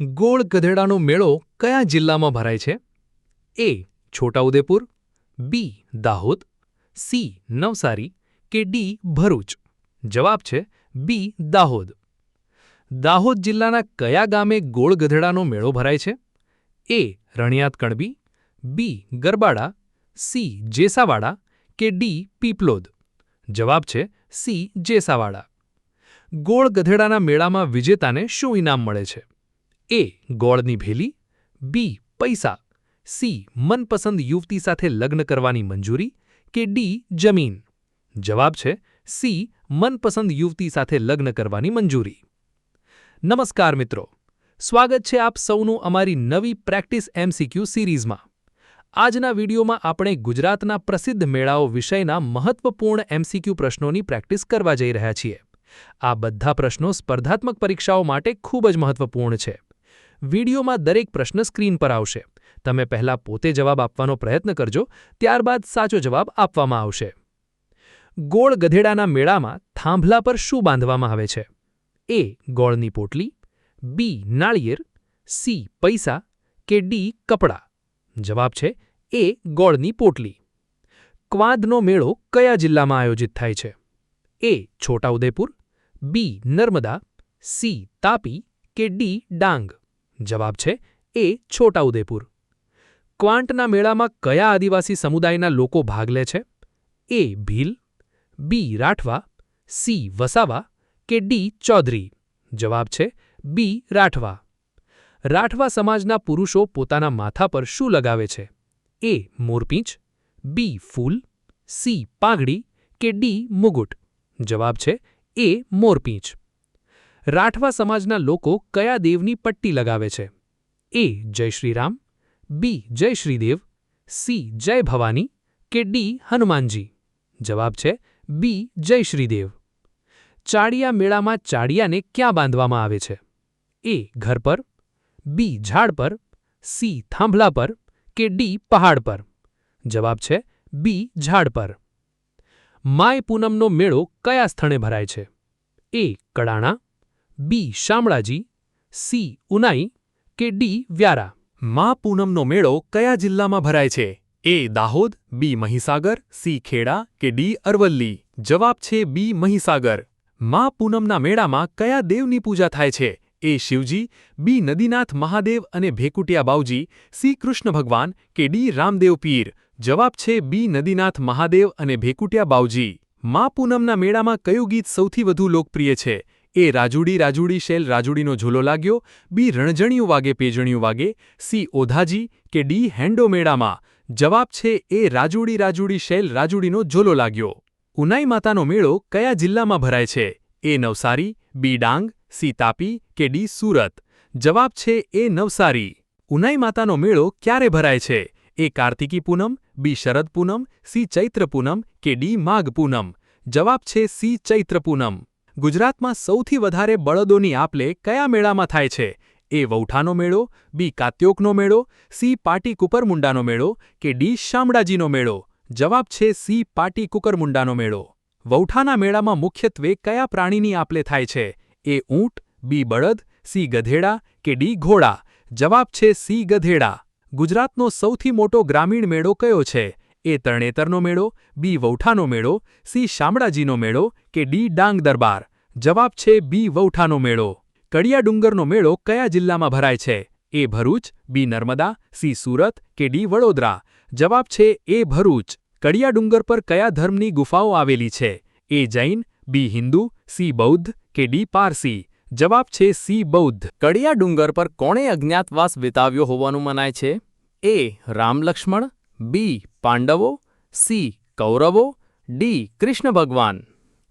ગોળ ગધેડાનો મેળો કયા જિલ્લામાં ભરાય છે? એ. છોટાઉદેપુર, બી. દાહોદ, સી. નવસારી કે ડી. ભરૂચ? જવાબ છે બી. દાહોદ. દાહોદ જિલ્લાના કયા ગામે ગોળ ગધેડાનો મેળો ભરાય છે? એ. રણિયાત કણબી, બી. ગરબાડા, સી. જેસાવાડા કે ડી. પીપલોદ? જવાબ છે સી. જેસાવાડા. ગોળ ગધેડાના મેળામાં વિજેતાને શું ઇનામ મળે છે? એ. ગોળની ભેલી, બી. પૈસા, સી. મનપસંદ યુવતી સાથે લગ્ન કરવાની મંજૂરી કે ડી. જમીન? જવાબ છે સી. મનપસંદ યુવતી સાથે લગ્ન કરવાની મંજૂરી. નમસ્કાર મિત્રો, સ્વાગત છે આપ સૌનું અમારી નવી પ્રેક્ટિસ MCQ સિરીઝમાં. આજના વિડીયોમાં આપણે ગુજરાતના પ્રસિદ્ધ મેળાઓ વિષયના મહત્વપૂર્ણ MCQ પ્રશ્નોની પ્રેક્ટિસ કરવા જઈ રહ્યા છીએ. આ બધા પ્રશ્નો સ્પર્ધાત્મક પરીક્ષાઓ માટે ખૂબ જ મહત્વપૂર્ણ છે. વિડીયોમાં દરેક પ્રશ્ન સ્ક્રીન પર આવશે. તમે પહેલા પોતે જવાબ આપવાનો પ્રયત્ન કરજો, ત્યારબાદ સાચો જવાબ આપવામાં આવશે. ગોળ ગધેડાના મેળામાં થાંભલા પર શું બાંધવામાં આવે છે? એ. ગોળની પોટલી, બી. નાળિયેર, સી. પૈસા કે ડી. કપડાં? જવાબ છે એ. ગોળની પોટલી. ક્વાદનો મેળો કયા જિલ્લામાં આયોજિત થાય છે? એ. છોટાઉદેપુર, બી. નર્મદા, સી. તાપી કે ડી. ડાંગ? જવાબ છે એ. છોટાઉદેપુર. ક્વાંટના મેળામાં કયા આદિવાસી સમુદાયના લોકો ભાગ લે છે? એ. ભીલ, બી. રાઠવા, સી. વસાવા કે ડી. ચૌધરી? જવાબ છે બી. રાઠવા. રાઠવા સમાજના પુરુષો પોતાના માથા પર શું લગાવે છે? એ. મોરપીંછ, બી. ફૂલ, સી. પાઘડી કે ડી. મુગુટ? જવાબ છે એ. મોરપીંછ. રાઠવા સમાજના લોકો કયા દેવની પટ્ટી લગાવે છે? એ. જય શ્રીરામ, બી. જય શ્રીદેવ, સી. જય ભવાની કે ડી. હનુમાનજી? જવાબ છે બી. જય શ્રીદેવ. ચાડિયા મેળામાં ચાડિયાને ક્યાં બાંધવામાં આવે છે? એ. ઘર પર, બી. ઝાડ પર, સી. થાંભલા પર કે ડી. પહાડ પર? જવાબ છે બી. ઝાડ પર. માય પૂનમનો મેળો કયા સ્થળે ભરાય છે? એ. કડાણા, બી. શામળાજી, સી. ઉનાઈ કે ડી. વ્યારા? મા પૂનમનો મેળો કયા જિલ્લામાં ભરાય છે? એ. દાહોદ, બી. મહીસાગર, સી. ખેડા કે ડી. અરવલ્લી? જવાબ છે બી. મહીસાગર. મા પૂનમના મેળામાં કયા દેવની પૂજા થાય છે? એ. શિવજી, બી. નદીનાથ મહાદેવ અને ભેકુટિયા બાઉજી, સી. કૃષ્ણ ભગવાન કે ડી. રામદેવ પીર? જવાબ છે બી. નદીનાથ મહાદેવ અને ભેકુટિયા બાઉજી. મા પૂનમના મેળામાં કયું ગીત સૌથી વધુ લોકપ્રિય છે? એ. રાજુડી રાજુડી શેલ રાજુડીનો ઝૂલો લાગ્યો, બી. રણજણિયું વાગે પેજણિયું વાગે, સી. ઓધાજી કે ડી. હેન્ડો મેળામાં? જવાબ છે એ. રાજુડી રાજુડી શેલ રાજુડીનો ઝૂલો લાગ્યો. ઉનાઈ માતાનો મેળો કયા જિલ્લામાં ભરાય છે? એ. નવસારી, બી. ડાંગ, સી. તાપી કે ડી. સુરત? જવાબ છે એ. નવસારી. ઉનાઈ માતાનો મેળો ક્યારે ભરાય છે? એ. કાર્તિકી પૂનમ, બી. શરદ પૂનમ, સી. ચૈત્ર પૂનમ કે ડી. માઘ પૂનમ? જવાબ છે સી. ચૈત્ર પૂનમ. ગુજરાતમાં સૌથી વધારે બળદોની આપ-લે કયા મેળામાં થાય છે? એ. વૌઠાનો મેળો, બી. કાત્યોકનો મેળો, સી. પાટી કુકરમુંડાનો મેળો કે ડી. શામળાજીનો મેળો? જવાબ છે સી. પાટી કુકરમુંડાનો મેળો. વૌઠાના મેળામાં મુખ્યત્વે કયા પ્રાણીની આપ-લે થાય છે? એ. ઊંટ, બી. બળદ, સી. ગધેડા કે ડી. ઘોડા? જવાબ છે સી. ગધેડા. ગુજરાતનો સૌથી મોટો ગ્રામીણ મેળો કયો છે? એ. તરણેતરનો મેળો, બી. વૌઠાનો મેળો, સી. શામળાજીનો મેળો કે ડી. ડાંગ દરબાર? જવાબ છે બી. વૌઠાનો મેળો. કડિયા ડુંગરનો મેળો કયા જિલ્લામાં ભરાય છે? એ. ભરૂચ, બી. નર્મદા, સી. સુરત કે ડી. વડોદરા? જવાબ છે એ. ભરૂચ. કડિયા ડુંગર પર કયા ધર્મની ગુફાઓ આવેલી છે? એ. જૈન, બી. હિન્દુ, સી. બૌદ્ધ કે ડી. પારસી? જવાબ છે સી. બૌદ્ધ. કડિયા ડુંગર પર કોણે અજ્ઞાતવાસ વિતાવ્યો હોવાનું મનાય છે? એ. રામ લક્ષ્મણ, બી. પાંડવો, સી. કૌરવો, ડી. કૃષ્ણ ભગવાન?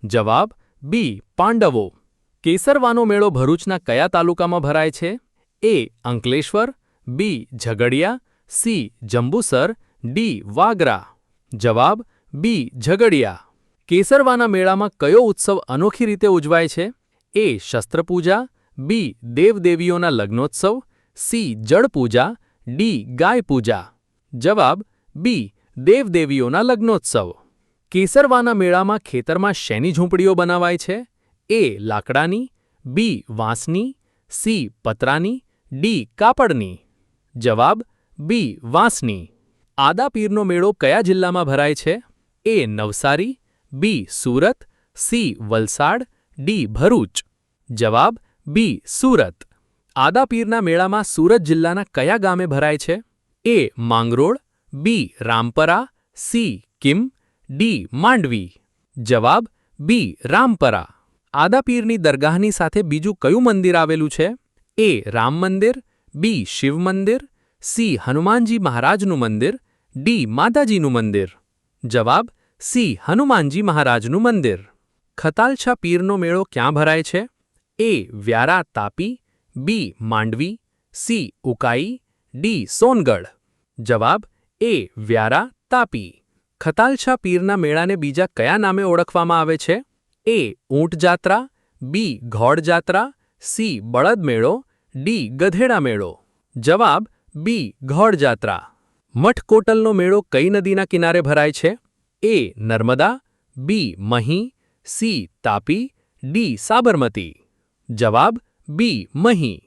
જવાબ બી. પાંડવો. કેસરવાનો મેળો ભરૂચના કયા તાલુકામાં ભરાય છે? એ. અંકલેશ્વર, બી. ઝઘડિયા, સી. જંબુસર, ડી. વાગરા? જવાબ બી. ઝઘડિયા. કેસરવાના મેળામાં કયો ઉત્સવ અનોખી રીતે ઉજવાય છે? એ. શસ્ત્રપૂજા, બી. દેવદેવીઓના લગ્નોત્સવ, સી. જળપૂજા, ડી. ગાય પૂજા? જવાબ બી. દેવદેવીઓના લગ્નોત્સવ. કેસરવાના મેળામાં ખેતરમાં શેની ઝૂંપડીઓ બનાવાય છે? એ. લાકડાની, બી. વાંસની, સી. પતરાની, ડી કાપડની? જવાબ બી વાંસની. આદાપીરનો મેળો કયા જિલ્લામાં ભરાય છે? એ નવસારી, બી સુરત, સી વલસાડ, ડી ભરૂચ. જવાબ બી સુરત. આદાપીરના મેળામાં સુરત જિલ્લાના કયા ગામે ભરાય છે? A Mangrol, B Rampara, C Kim, D Mandvi. જવાબ બી રામપરા. આદાપીરની દરગાહની સાથે બીજું કયું મંદિર આવેલું છે? એ રામ મંદિર, બી શિવ મંદિર, સી હનુમાનજી મહારાજનું મંદિર, ડી માતાજીનું મંદિર. જવાબ સી હનુમાનજી મહારાજનું મંદિર. ખતાલછા પીરનો મેળો ક્યાં ભરાય છે? એ વ્યારા તાપી, બી માંડવી, સી ઉકાઈ, ડી સોનગઢ. જવાબ એ વ્યારા તાપી. ખતાલછા પીરના મેળાને બીજા કયા નામે ઓળખવામાં આવે છે? એ ઊંટ જાત્રા, બી ઘોડ જાત્રા, સી બળદ મેળો, ડી ગધેડા મેળો. જવાબ બી ઘોડ જાત્રા. મઠકોટલનો મેળો કઈ નદીના કિનારે ભરાય છે? એ નર્મદા, બી મહી, સી તાપી, ડી સાબરમતી. જવાબ બી મહી.